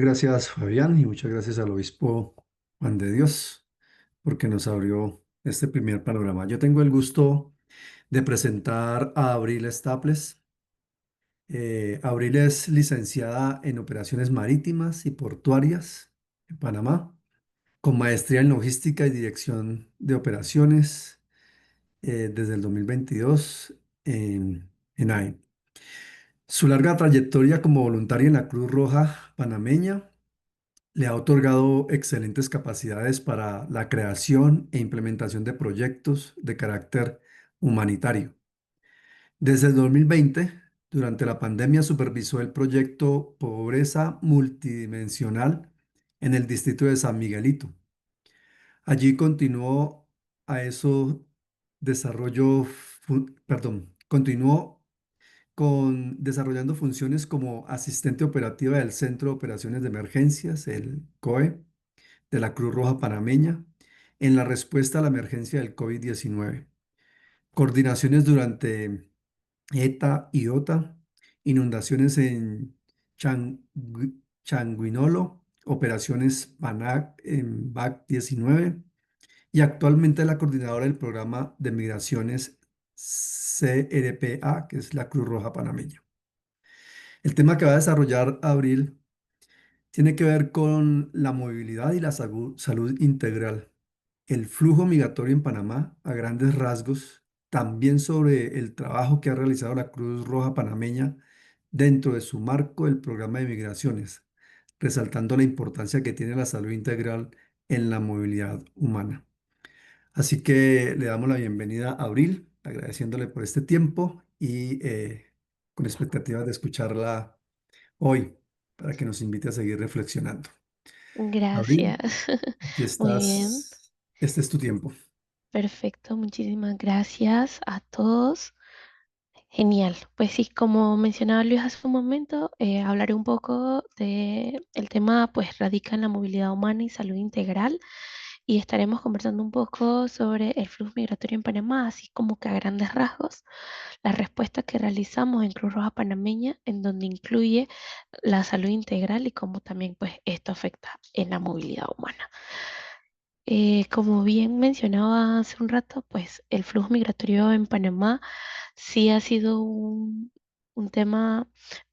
Gracias, Fabián, y muchas gracias al obispo Juan de Dios porque nos abrió este primer panorama. Yo tengo el gusto de presentar a Abril Staples. Abril es licenciada en Operaciones Marítimas y Portuarias en Panamá, con maestría en Logística y Dirección de Operaciones desde el 2022 en AE. Su larga trayectoria como voluntaria en la Cruz Roja panameña le ha otorgado excelentes capacidades para la creación e implementación de proyectos de carácter humanitario. Desde el 2020, durante la pandemia, supervisó el proyecto Pobreza Multidimensional en el distrito de San Miguelito. Allí continuó a eso continuó desarrollando funciones como asistente operativa del Centro de Operaciones de Emergencias, el COE, de la Cruz Roja Panameña en la respuesta a la emergencia del COVID-19. Coordinaciones durante ETA y OTA, inundaciones en Changuinolo, operaciones PANAC en BAC-19 y actualmente la coordinadora del programa de migraciones CRPA, que es la Cruz Roja Panameña. El tema que va a desarrollar Abril tiene que ver con la movilidad y la salud integral, el flujo migratorio en Panamá a grandes rasgos, también sobre el trabajo que ha realizado la Cruz Roja Panameña dentro de su marco del programa de migraciones, resaltando la importancia que tiene la salud integral en la movilidad humana. Así que le damos la bienvenida a Abril, agradeciéndole por este tiempo y con expectativas de escucharla hoy para que nos invite a seguir reflexionando. Gracias. Abril, aquí Muy bien, estás. Este es tu tiempo. perfecto. Muchísimas gracias a todos. Genial. Pues sí, como mencionaba Luis hace un momento, hablaré un poco de el tema, pues radica en la movilidad humana y salud integral, y estaremos conversando un poco sobre el flujo migratorio en Panamá, así como que a grandes rasgos, la respuesta que realizamos en Cruz Roja Panameña, en donde incluye la salud integral y cómo también pues esto afecta en la movilidad humana. Como bien mencionaba hace un rato, pues el flujo migratorio en Panamá sí ha sido un tema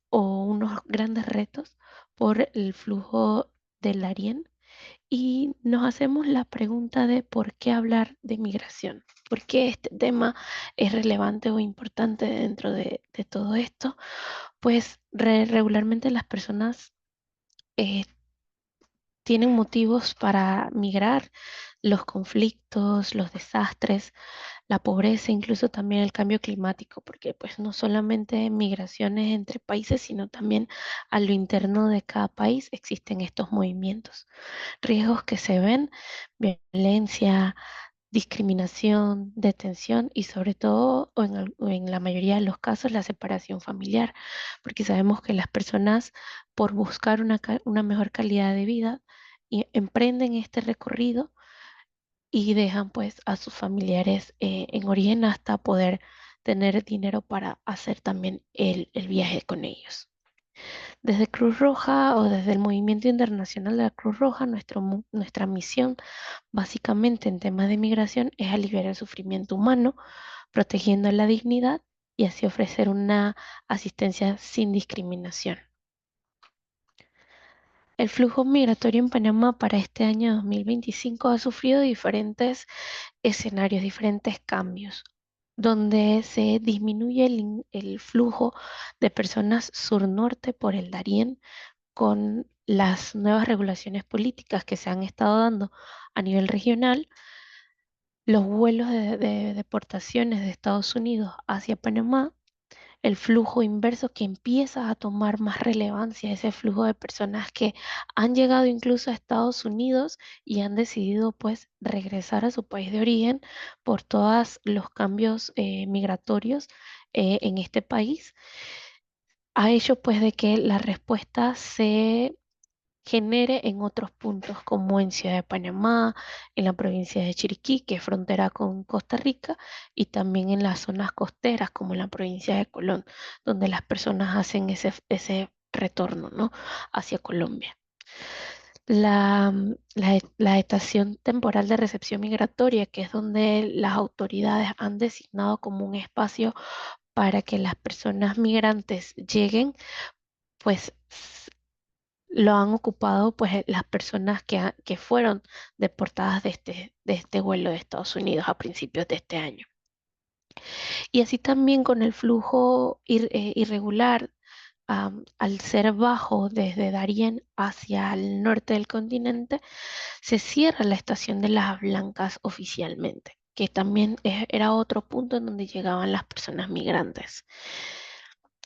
o unos grandes retos por el flujo del Darién, y nos hacemos la pregunta de por qué hablar de migración, por qué este tema es relevante o importante dentro de todo esto. Pues regularmente las personas eh, tienen motivos para migrar: los conflictos, los desastres, la pobreza, incluso también el cambio climático, porque pues no solamente migraciones entre países, sino también a lo interno de cada país existen estos movimientos. Riesgos que se ven: violencia, discriminación, detención y sobre todo, o en la mayoría de los casos, la separación familiar, porque sabemos que las personas, por buscar una mejor calidad de vida, emprenden este recorrido y dejan pues a sus familiares en origen hasta poder tener dinero para hacer también el viaje con ellos. Desde Cruz Roja o desde el Movimiento Internacional de la Cruz Roja, nuestra misión básicamente en temas de migración es aliviar el sufrimiento humano, protegiendo la dignidad y así ofrecer una asistencia sin discriminación. El flujo migratorio en Panamá para este año 2025 ha sufrido diferentes escenarios, diferentes cambios, donde se disminuye el flujo de personas sur-norte por el Darién con las nuevas regulaciones políticas que se han estado dando a nivel regional. Los vuelos de deportaciones de Estados Unidos hacia Panamá, el flujo inverso que empieza a tomar más relevancia, ese flujo de personas que han llegado incluso a Estados Unidos y han decidido pues regresar a su país de origen por todos los cambios migratorios en este país, ha hecho pues de que la respuesta se genere en otros puntos, como en Ciudad de Panamá, en la provincia de Chiriquí, que es frontera con Costa Rica, y también en las zonas costeras, como en la provincia de Colón, donde las personas hacen ese retorno, ¿no?, hacia Colombia. La estación temporal de recepción migratoria, que es donde las autoridades han designado como un espacio para que las personas migrantes lleguen, pues lo han ocupado pues las personas que fueron deportadas de este vuelo de Estados Unidos a principios de este año. Y así también con el flujo irregular, al ser bajo desde Darién hacia el norte del continente, se cierra la estación de las Blancas oficialmente, que también era otro punto en donde llegaban las personas migrantes.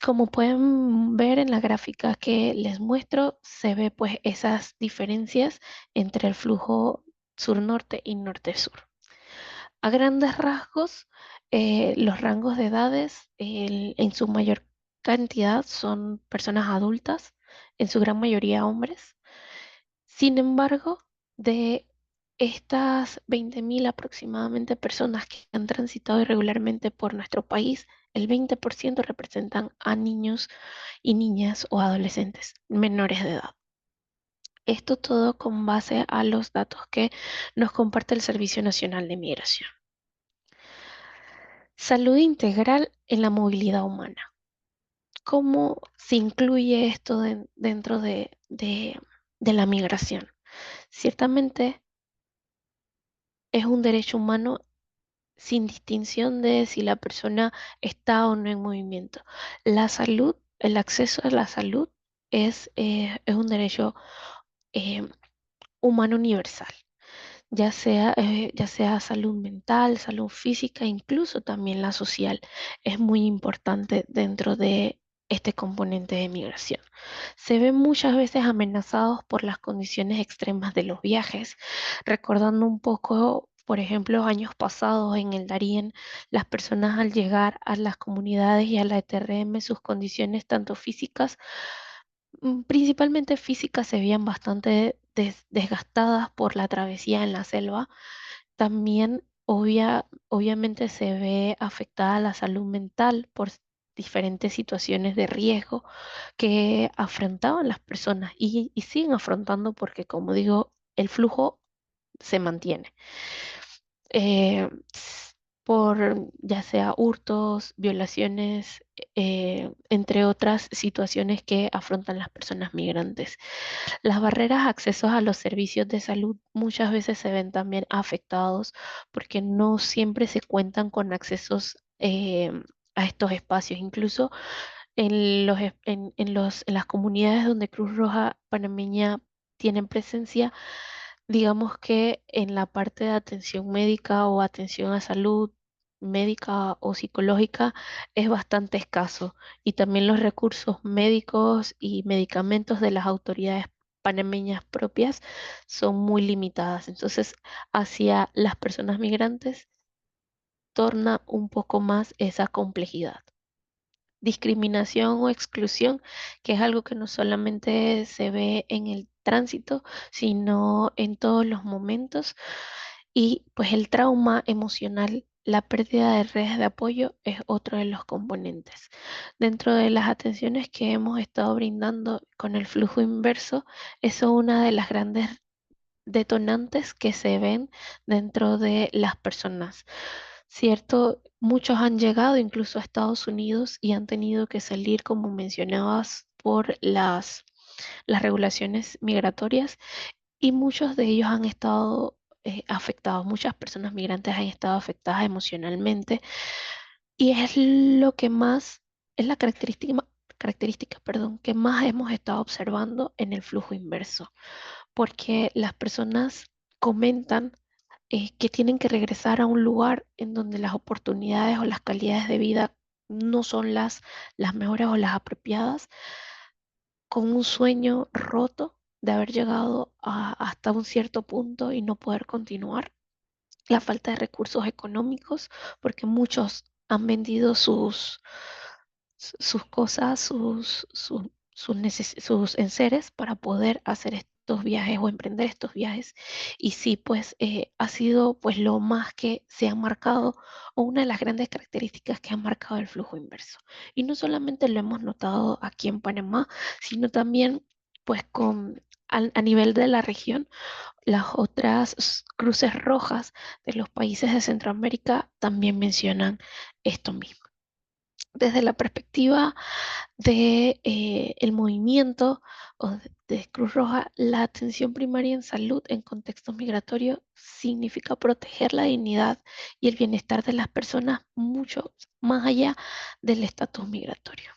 Como pueden ver en la gráfica que les muestro, se ve pues esas diferencias entre el flujo sur-norte y norte-sur. A grandes rasgos, los rangos de edades en su mayor cantidad son personas adultas, en su gran mayoría hombres. Sin embargo, de estas 20.000 aproximadamente personas que han transitado irregularmente por nuestro país, el 20% representan a niños y niñas o adolescentes menores de edad. Esto todo con base a los datos que nos comparte el Servicio Nacional de Migración. Salud integral en la movilidad humana. ¿Cómo se incluye esto dentro de la migración? Ciertamente es un derecho humano sin distinción de si la persona está o no en movimiento. La salud, el acceso a la salud es un derecho eh, humano universal, ya sea salud mental, salud física, incluso también la social, es muy importante dentro de este componente de migración. Se ven muchas veces amenazados por las condiciones extremas de los viajes, recordando un poco, por ejemplo, años pasados en el Darién, las personas al llegar a las comunidades y a la ETRM, sus condiciones tanto físicas, principalmente físicas, se veían bastante desgastadas por la travesía en la selva. También obviamente se ve afectada la salud mental por diferentes situaciones de riesgo que afrontaban las personas y siguen afrontando porque, como digo, el flujo se mantiene. eh, por ya sea hurtos, violaciones, entre otras situaciones que afrontan las personas migrantes. Las barreras a acceso a los servicios de salud muchas veces se ven también afectados porque no siempre se cuentan con accesos a estos espacios. Incluso en las comunidades donde Cruz Roja panameña tienen presencia, digamos que en la parte de atención médica o atención a salud médica o psicológica es bastante escaso, y también los recursos médicos y medicamentos de las autoridades panameñas propias son muy limitadas. Entonces, hacia las personas migrantes torna un poco más esa complejidad. Discriminación o exclusión, que es algo que no solamente se ve en el tránsito, sino en todos los momentos. Y pues el trauma emocional, la pérdida de redes de apoyo es otro de los componentes. Dentro de las atenciones que hemos estado brindando con el flujo inverso, eso es una de las grandes detonantes que se ven dentro de las personas. Cierto, muchos han llegado incluso a Estados Unidos y han tenido que salir, como mencionabas, por las regulaciones migratorias, y muchos de ellos han estado afectados, muchas personas migrantes han estado afectadas emocionalmente, y es lo que más, es la característica, perdón, que más hemos estado observando en el flujo inverso, porque las personas comentan que tienen que regresar a un lugar en donde las oportunidades o las calidades de vida no son las mejores o las apropiadas, con un sueño roto de haber llegado hasta un cierto punto y no poder continuar, la falta de recursos económicos, porque muchos han vendido sus cosas, sus enseres para poder hacer estos viajes o emprender estos viajes. Y sí, pues ha sido pues lo más que se ha marcado, o una de las grandes características que ha marcado el flujo inverso. Y no solamente lo hemos notado aquí en Panamá, sino también pues con a nivel de la región, las otras cruces rojas de los países de Centroamérica también mencionan esto mismo. Desde la perspectiva de el movimiento de Cruz Roja, la atención primaria en salud en contextos migratorios significa proteger la dignidad y el bienestar de las personas mucho más allá del estatus migratorio.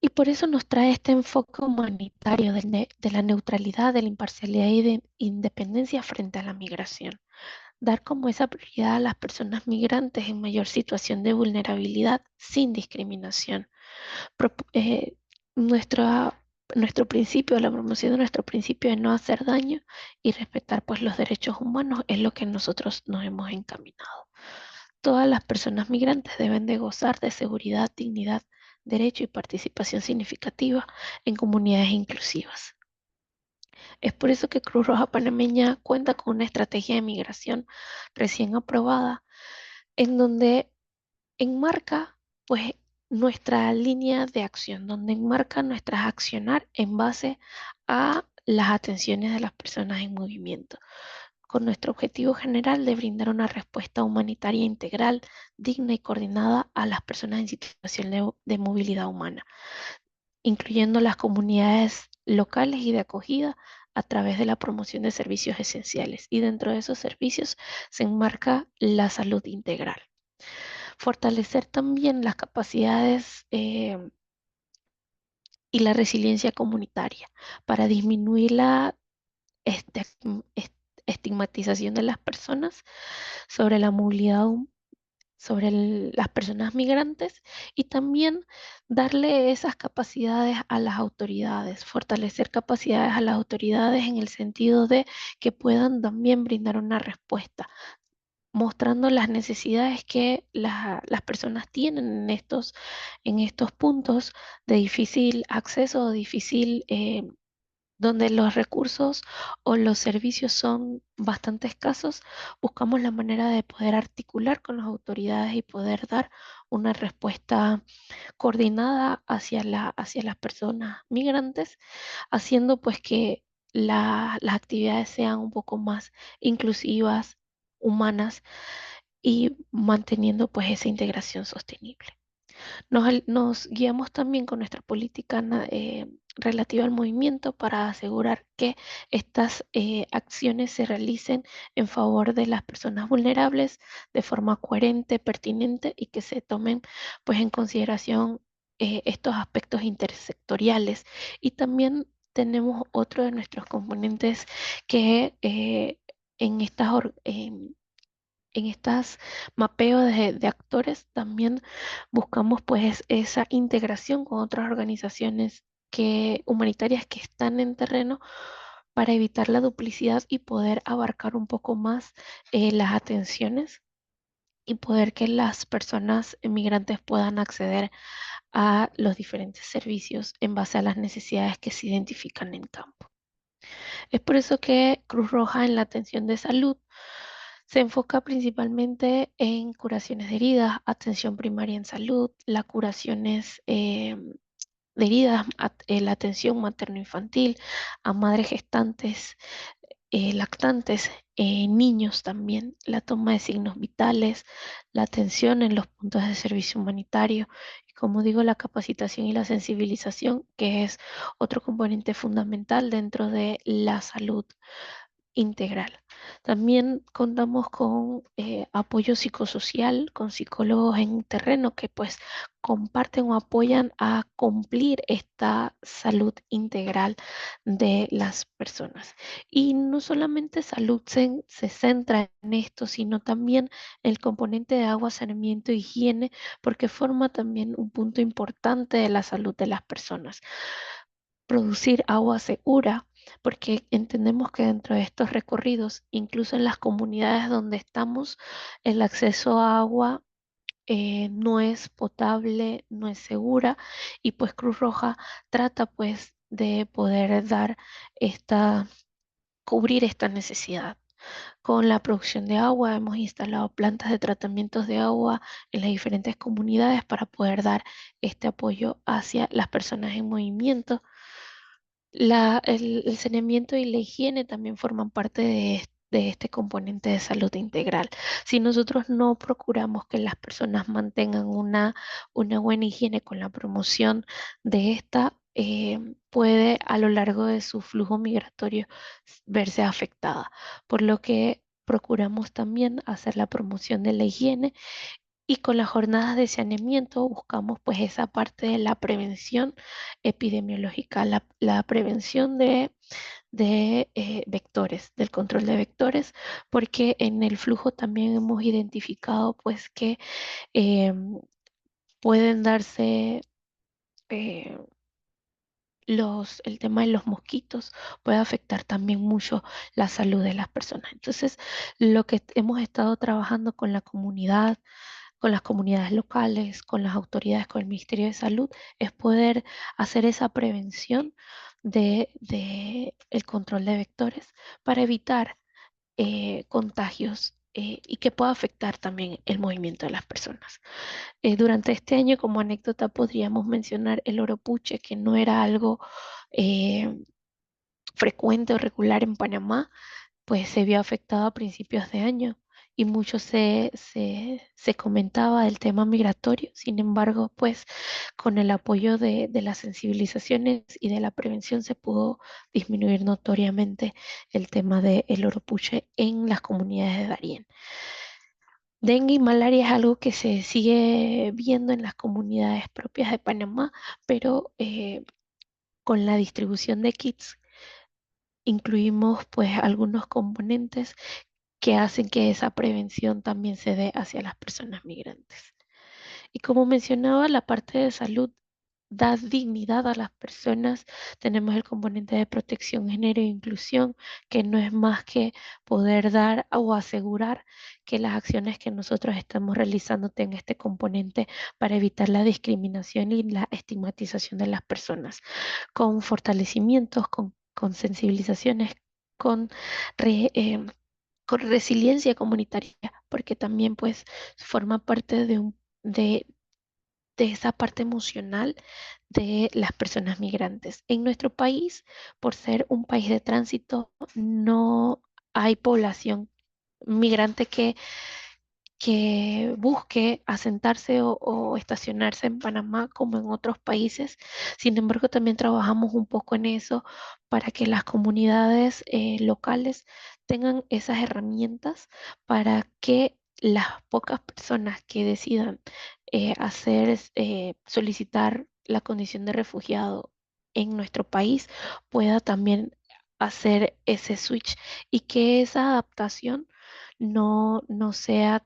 Y por eso nos trae este enfoque humanitario de la neutralidad, de la imparcialidad y de independencia frente a la migración. Dar como esa prioridad a las personas migrantes en mayor situación de vulnerabilidad sin discriminación. Prop- eh, nuestra- Nuestro principio, la promoción de nuestro principio de no hacer daño y respetar pues los derechos humanos es lo que nosotros nos hemos encaminado. Todas las personas migrantes deben de gozar de seguridad, dignidad, derecho y participación significativa en comunidades inclusivas. Es por eso que Cruz Roja Panameña cuenta con una estrategia de migración recién aprobada, en donde enmarca pues nuestra línea de acción, donde enmarca nuestras accionar en base a las atenciones de las personas en movimiento, con nuestro objetivo general de brindar una respuesta humanitaria integral, digna y coordinada a las personas en situación de movilidad humana, incluyendo las comunidades locales y de acogida a través de la promoción de servicios esenciales. Y dentro de esos servicios se enmarca la salud integral. Fortalecer también las capacidades y la resiliencia comunitaria para disminuir la este- estigmatización de las personas sobre la movilidad, sobre las personas migrantes y también darle esas capacidades a las autoridades, fortalecer capacidades a las autoridades en el sentido de que puedan también brindar una respuesta, mostrando las necesidades que las personas tienen en estos puntos de difícil acceso o difícil donde los recursos o los servicios son bastante escasos, buscamos la manera de poder articular con las autoridades y poder dar una respuesta coordinada hacia las personas migrantes, haciendo pues que las actividades sean un poco más inclusivas, humanas y manteniendo pues esa integración sostenible. Nos guiamos también con nuestra política relativa al movimiento para asegurar que estas acciones se realicen en favor de las personas vulnerables de forma coherente, pertinente y que se tomen pues en consideración estos aspectos intersectoriales. Y también tenemos otro de nuestros componentes que en estas en estas mapeos de actores también buscamos pues esa integración con otras organizaciones humanitarias que están en terreno para evitar la duplicidad y poder abarcar un poco más las atenciones y poder que las personas migrantes puedan acceder a los diferentes servicios en base a las necesidades que se identifican en campo. Es por eso que Cruz Roja en la atención de salud se enfoca principalmente en curaciones de heridas, atención primaria en salud, las curaciones de heridas, la atención materno-infantil a madres gestantes, lactantes, niños también, la toma de signos vitales, la atención en los puntos de servicio humanitario y como digo, la capacitación y la sensibilización, que es otro componente fundamental dentro de la salud integral. También contamos con apoyo psicosocial, con psicólogos en terreno que pues comparten o apoyan a cumplir esta salud integral de las personas. Y no solamente salud se centra en esto, sino también el componente de agua, saneamiento, higiene, porque forma también un punto importante de la salud de las personas. Producir agua segura, porque entendemos que dentro de estos recorridos, incluso en las comunidades donde estamos, el acceso a agua no es potable, no es segura, y pues Cruz Roja trata pues de poder dar cubrir esta necesidad. Con la producción de agua hemos instalado plantas de tratamientos de agua en las diferentes comunidades para poder dar este apoyo hacia las personas en movimiento El saneamiento y la higiene también forman parte de este componente de salud integral. Si nosotros no procuramos que las personas mantengan una buena higiene con la promoción de esta, puede a lo largo de su flujo migratorio verse afectada. Por lo que procuramos también hacer la promoción de la higiene y con las jornadas de saneamiento buscamos pues esa parte de la prevención epidemiológica, la prevención de vectores, del control de vectores, porque en el flujo también hemos identificado pues que eh, pueden darse eh, el tema de los mosquitos puede afectar también mucho la salud de las personas. Entonces, lo que hemos estado trabajando con las comunidades locales, con las autoridades, con el Ministerio de Salud, es poder hacer esa prevención de el control de vectores para evitar contagios y que pueda afectar también el movimiento de las personas. Durante este año, como anécdota, podríamos mencionar el oropuche, que no era algo eh, frecuente o regular en Panamá, pues se vio afectado a principios de año y mucho se comentaba del tema migratorio. Sin embargo, pues con el apoyo de las sensibilizaciones y de la prevención se pudo disminuir notoriamente el tema del oropuche en las comunidades de Darién. Dengue y malaria es algo que se sigue viendo en las comunidades propias de Panamá, pero con la distribución de kits incluimos pues algunos componentes que hacen que esa prevención también se dé hacia las personas migrantes. Y como mencionaba, la parte de salud da dignidad a las personas. Tenemos el componente de protección, género e inclusión, que no es más que poder dar o asegurar que las acciones que nosotros estamos realizando tengan este componente para evitar la discriminación y la estigmatización de las personas, con fortalecimientos, con sensibilizaciones, con re- em, con resiliencia comunitaria, porque también pues forma parte de esa parte emocional de las personas migrantes. En nuestro país, por ser un país de tránsito, no hay población migrante que busque asentarse o estacionarse en Panamá como en otros países. Sin embargo, también trabajamos un poco en eso para que las comunidades locales tengan esas herramientas para que las pocas personas que decidan solicitar la condición de refugiado en nuestro país pueda también hacer ese switch y que esa adaptación no sea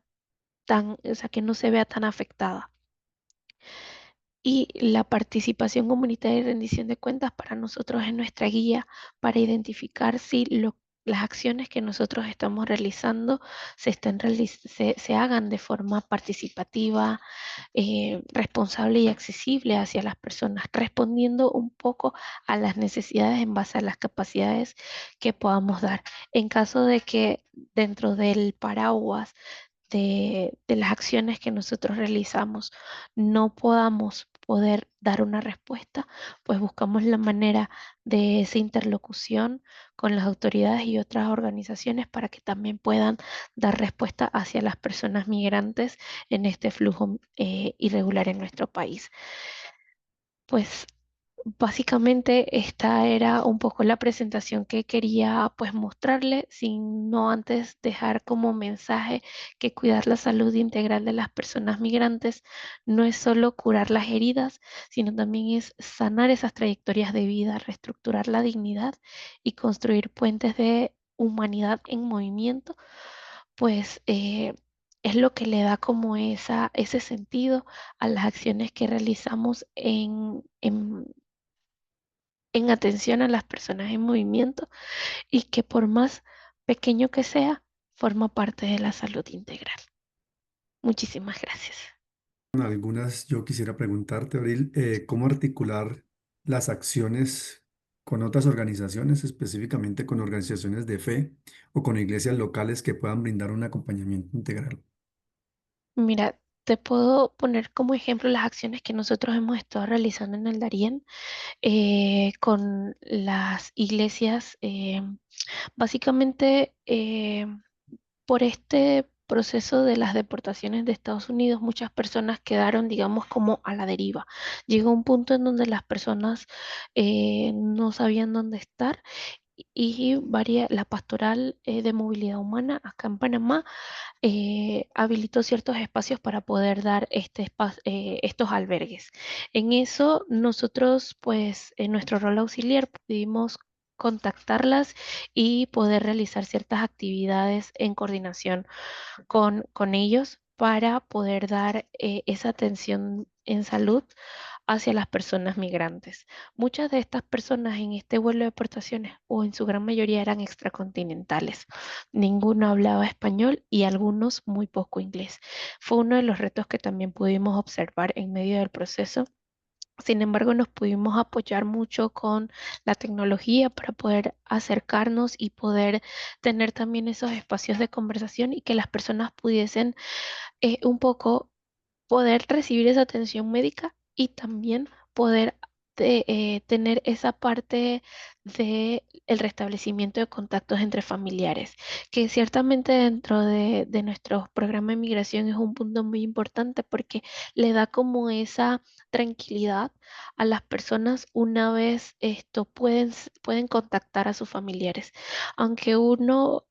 o sea, que no se vea tan afectada. Y la participación comunitaria y rendición de cuentas para nosotros es nuestra guía para identificar si las acciones que nosotros estamos realizando se hagan de forma participativa, responsable y accesible hacia las personas, respondiendo un poco a las necesidades en base a las capacidades que podamos dar. En caso de que dentro del paraguas de las acciones que nosotros realizamos no podamos poder dar una respuesta, pues buscamos la manera de esa interlocución con las autoridades y otras organizaciones para que también puedan dar respuesta hacia las personas migrantes en este flujo irregular en nuestro país. Pues básicamente esta era un poco la presentación que quería pues mostrarle, sin no antes dejar como mensaje que cuidar la salud integral de las personas migrantes no es solo curar las heridas, sino también es sanar esas trayectorias de vida, reestructurar la dignidad y construir puentes de humanidad en movimiento, pues es lo que le da como ese sentido a las acciones que realizamos en atención a las personas en movimiento y que por más pequeño que sea, forma parte de la salud integral. Muchísimas gracias. Algunas yo quisiera preguntarte, Abril, ¿cómo articular las acciones con otras organizaciones, específicamente con organizaciones de fe o con iglesias locales que puedan brindar un acompañamiento integral? Mira, Te puedo poner como ejemplo las acciones que nosotros hemos estado realizando en el Darién con las iglesias. Básicamente, por este proceso de las deportaciones de Estados Unidos, muchas personas quedaron, digamos, como a la deriva. Llegó un punto en donde las personas no sabían dónde estar y la pastoral de movilidad humana acá en Panamá habilitó ciertos espacios para poder dar estos albergues. En eso nosotros, pues, en nuestro rol auxiliar pudimos contactarlas y poder realizar ciertas actividades en coordinación con ellos para poder dar esa atención en salud hacia las personas migrantes. Muchas de estas personas en este vuelo de deportaciones o en su gran mayoría eran extracontinentales. Ninguno hablaba español y algunos muy poco inglés. Fue uno de los retos que también pudimos observar en medio del proceso. Sin embargo, nos pudimos apoyar mucho con la tecnología para poder acercarnos y poder tener también esos espacios de conversación y que las personas pudiesen un poco poder recibir esa atención médica y también poder tener esa parte de el restablecimiento de contactos entre familiares, que ciertamente dentro de nuestro programa de migración es un punto muy importante porque le da como esa tranquilidad a las personas una vez esto pueden contactar a sus familiares. Aunque uno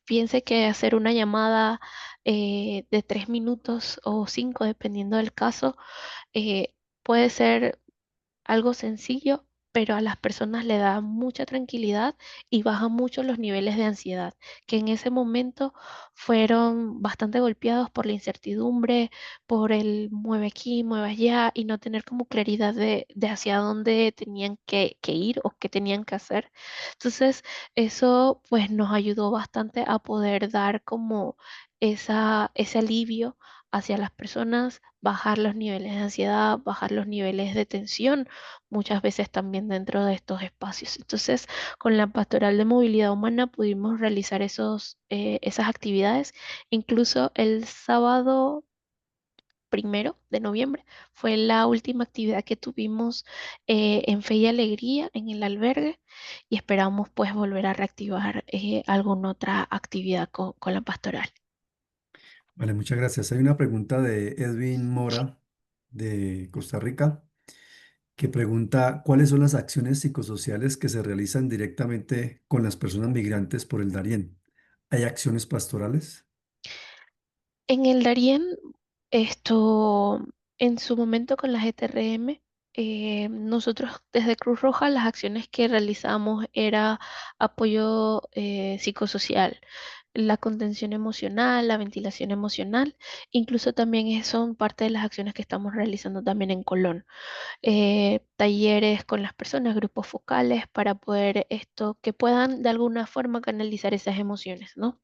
piense que hacer una llamada de 3 minutos o 5, dependiendo del caso, puede ser algo sencillo, pero a las personas le da mucha tranquilidad y baja mucho los niveles de ansiedad, que en ese momento fueron bastante golpeados por la incertidumbre, por el mueve aquí, mueve allá y no tener como claridad de hacia dónde tenían que ir o qué tenían que hacer. Entonces, eso pues nos ayudó bastante a poder dar como ese alivio hacia las personas, bajar los niveles de ansiedad, bajar los niveles de tensión muchas veces también dentro de estos espacios. Entonces, con la pastoral de movilidad humana pudimos realizar esas actividades. Incluso el sábado 1 de noviembre fue la última actividad que tuvimos en Fe y Alegría en el albergue y esperamos pues volver a reactivar alguna otra actividad con la pastoral. Vale, muchas gracias. Hay una pregunta de Edwin Mora de Costa Rica que pregunta cuáles son las acciones psicosociales que se realizan directamente con las personas migrantes por el Darién. ¿Hay acciones pastorales? En el Darién, esto, en su momento con las ETRM, nosotros desde Cruz Roja las acciones que realizamos era apoyo psicosocial, la contención emocional, la ventilación emocional, incluso también son parte de las acciones que estamos realizando también en Colón. Talleres con las personas, grupos focales para poder que puedan de alguna forma canalizar esas emociones, ¿no?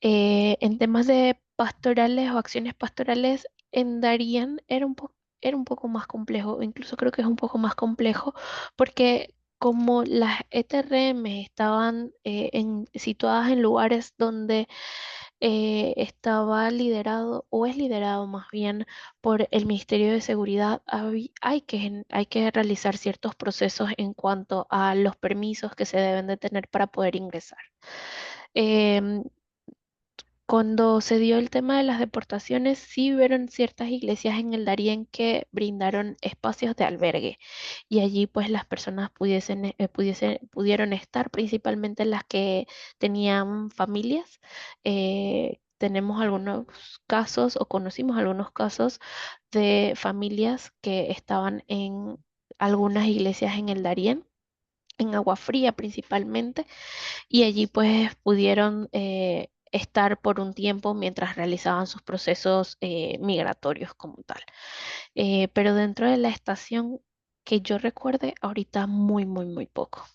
En temas de pastorales o acciones pastorales, en Darien era un poco más complejo, incluso creo que es un poco más complejo, porque como las ETRM estaban situadas en lugares donde estaba liderado o es liderado más bien por el Ministerio de Seguridad, hay que realizar ciertos procesos en cuanto a los permisos que se deben de tener para poder ingresar. Em, Cuando se dio el tema de las deportaciones, sí hubieron ciertas iglesias en el Darién que brindaron espacios de albergue y allí pues las personas pudieron estar, principalmente las que tenían familias. Tenemos algunos casos o conocimos algunos casos de familias que estaban en algunas iglesias en el Darién, en Agua Fría principalmente y allí pues pudieron estar por un tiempo mientras realizaban sus procesos migratorios como tal. Pero dentro de la estación que yo recuerde, ahorita muy, muy, muy poco.